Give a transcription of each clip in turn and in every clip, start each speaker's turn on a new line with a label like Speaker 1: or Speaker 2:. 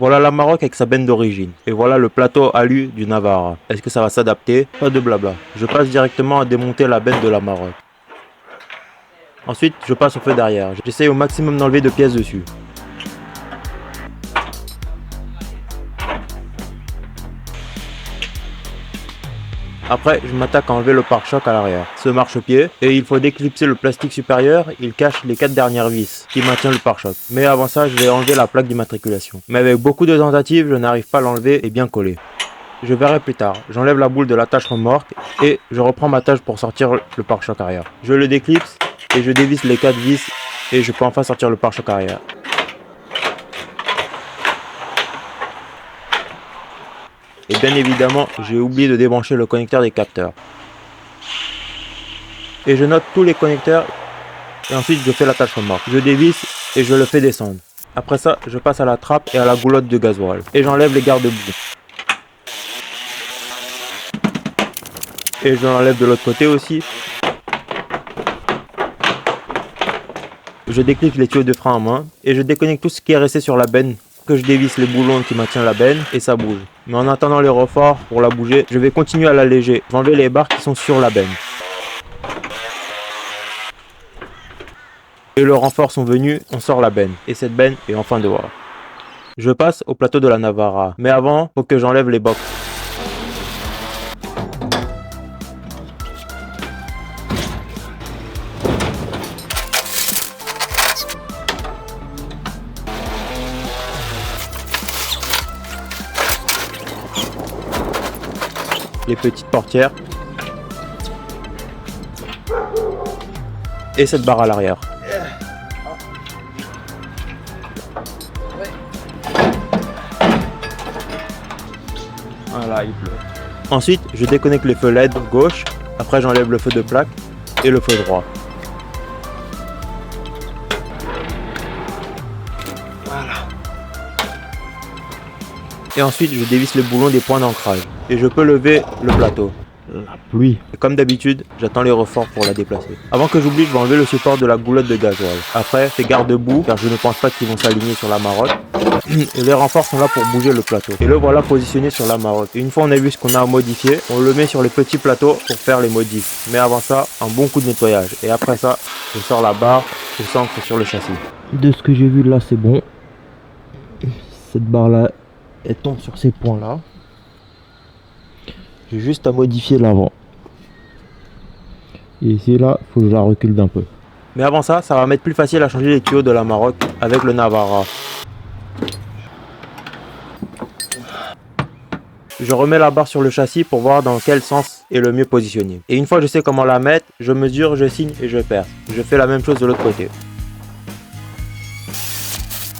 Speaker 1: Voilà la Maroc avec sa benne d'origine. Et voilà le plateau alu du Navara. Est-ce que ça va s'adapter? Pas de blabla. Je passe directement à démonter la benne de la Maroc. Ensuite, je passe au feu derrière. J'essaye au maximum d'enlever de pièces dessus. Après, je m'attaque à enlever le pare-choc à l'arrière. Ce marchepied, et il faut déclipser le plastique supérieur, il cache les 4 dernières vis qui maintiennent le pare-choc. Mais avant ça, je vais enlever la plaque d'immatriculation. Mais avec beaucoup de tentatives, je n'arrive pas à l'enlever et bien coller. Je verrai plus tard. J'enlève la boule de l'attache remorque et je reprends ma tâche pour sortir le pare-choc arrière. Je le déclipse et je dévisse les 4 vis et je peux enfin sortir le pare-choc arrière. Et bien évidemment, j'ai oublié de débrancher le connecteur des capteurs. Et je note tous les connecteurs et ensuite je fais l'attache remorque. Je dévisse et je le fais descendre. Après ça, je passe à la trappe et à la goulotte de gasoil. Et j'enlève les garde-boue. Et je l'enlève de l'autre côté aussi. Je déclic les tuyaux de frein en main et je déconnecte tout ce qui est resté sur la benne, que je dévisse les boulons qui maintiennent la benne et ça bouge. Mais en attendant les renforts pour la bouger, je vais continuer à l'alléger. Je vais enlever les barres qui sont sur la benne. Et le renfort sont venus, on sort la benne. Et cette benne est enfin dehors. Je passe au plateau de la Navara. Mais avant, faut que j'enlève les box. Les petites portières et cette barre à l'arrière. Voilà, il pleut. Ensuite, je déconnecte les feux LED gauche, après j'enlève le feu de plaque et le feu droit. Voilà. Et ensuite, je dévisse les boulons des points d'ancrage. Et je peux lever le plateau. La pluie. Et comme d'habitude, j'attends les renforts pour la déplacer. Avant que j'oublie, je vais enlever le support de la goulotte de gasoil. Après, ces garde-boue, car je ne pense pas qu'ils vont s'aligner sur la Maroc. Et les renforts sont là pour bouger le plateau. Et le voilà positionné sur la Maroc. Et une fois on a vu ce qu'on a à modifier, on le met sur les petits plateaux pour faire les modifs. Mais avant ça, un bon coup de nettoyage. Et après ça, je sors la barre et s'ancre sur le châssis. De ce que j'ai vu là, c'est bon. Cette barre là, elle tombe sur ces points là. J'ai juste à modifier l'avant. Et ici là, il faut que je la recule d'un peu. Mais avant ça, ça va m'être plus facile à changer les tuyaux de la Maroc avec le Navara. Je remets la barre sur le châssis pour voir dans quel sens est le mieux positionné. Et une fois que je sais comment la mettre, je mesure, je signe et je perce. Je fais la même chose de l'autre côté.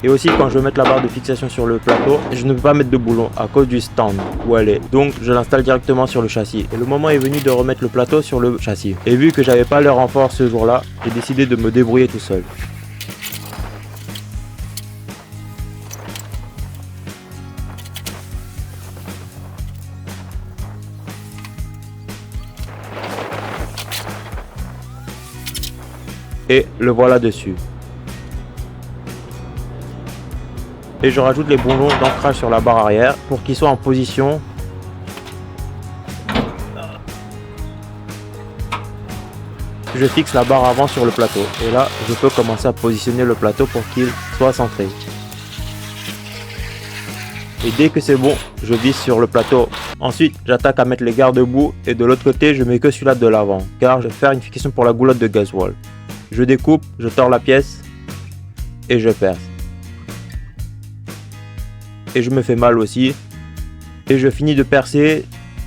Speaker 1: Et aussi quand je veux mettre la barre de fixation sur le plateau, je ne peux pas mettre de boulon à cause du stand où elle est. Donc je l'installe directement sur le châssis. Et le moment est venu de remettre le plateau sur le châssis. Et vu que j'avais pas le renfort ce jour-là, j'ai décidé de me débrouiller tout seul. Et le voilà dessus. Et je rajoute les boulons d'ancrage sur la barre arrière pour qu'ils soient en position. Je fixe la barre avant sur le plateau et là je peux commencer à positionner le plateau pour qu'il soit centré. Et dès que c'est bon, je visse sur le plateau. Ensuite, j'attaque à mettre les garde-boue et de l'autre côté, je mets que celui-là de l'avant car je vais faire une fixation pour la goulotte de gasoil. Je découpe, je tords la pièce et je perce. Et je me fais mal aussi. Et je finis de percer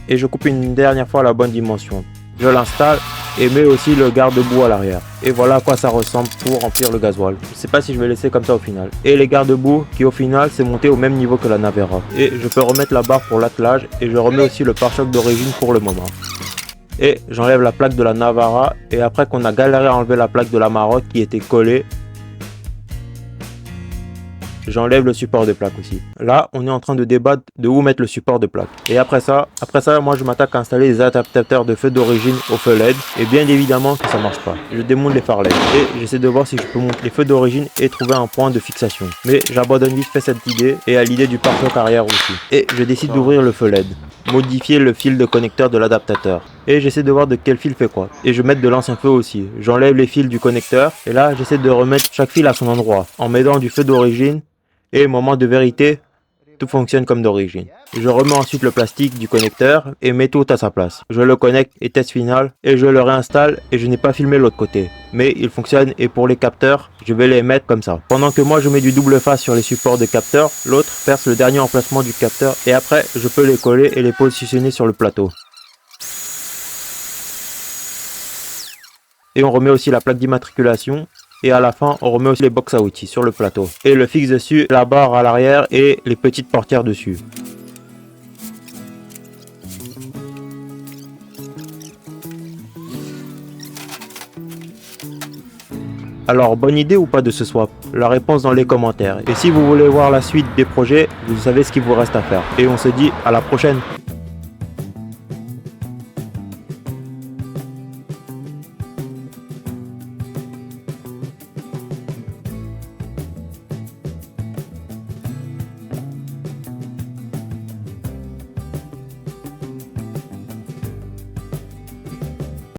Speaker 1: et je coupe une dernière fois à la bonne dimension. Je l'installe et mets aussi le garde-boue à l'arrière. Et voilà à quoi ça ressemble pour remplir le gasoil. Je sais pas si je vais laisser comme ça au final. Et les garde-boue qui au final c'est monté au même niveau que la Navara. Et je peux remettre la barre pour l'attelage et je remets aussi le pare-choc d'origine pour le moment. Et j'enlève la plaque de la Navara et après qu'on a galéré à enlever la plaque de la Maroc qui était collée, j'enlève le support de plaque aussi. Là, on est en train de débattre de où mettre le support de plaque. Et après ça, moi je m'attaque à installer les adaptateurs de feu d'origine au feu LED. Et bien évidemment que ça marche pas. Je démonte les phares LED et j'essaie de voir si je peux monter les feux d'origine et trouver un point de fixation. Mais j'abandonne vite fait cette idée et à l'idée du pare-choc arrière aussi. Et je décide d'ouvrir le feu LED. Modifier le fil de connecteur de l'adaptateur. Et j'essaie de voir de quel fil fait quoi. Et je mets de l'ancien feu aussi. J'enlève les fils du connecteur. Et là, j'essaie de remettre chaque fil à son endroit. En mettant du feu d'origine. Et moment de vérité, tout fonctionne comme d'origine. Je remets ensuite le plastique du connecteur et mets tout à sa place. Je le connecte et test final. Et je le réinstalle et je n'ai pas filmé l'autre côté. Mais il fonctionne et pour les capteurs, je vais les mettre comme ça. Pendant que moi je mets du double face sur les supports de capteurs, l'autre perce le dernier emplacement du capteur et après je peux les coller et les positionner sur le plateau. Et on remet aussi la plaque d'immatriculation. Et à la fin, on remet aussi les box à outils sur le plateau. Et le fixe dessus, la barre à l'arrière et les petites portières dessus. Alors, bonne idée ou pas de ce swap? La réponse dans les commentaires. Et si vous voulez voir la suite des projets, vous savez ce qu'il vous reste à faire. Et on se dit à la prochaine.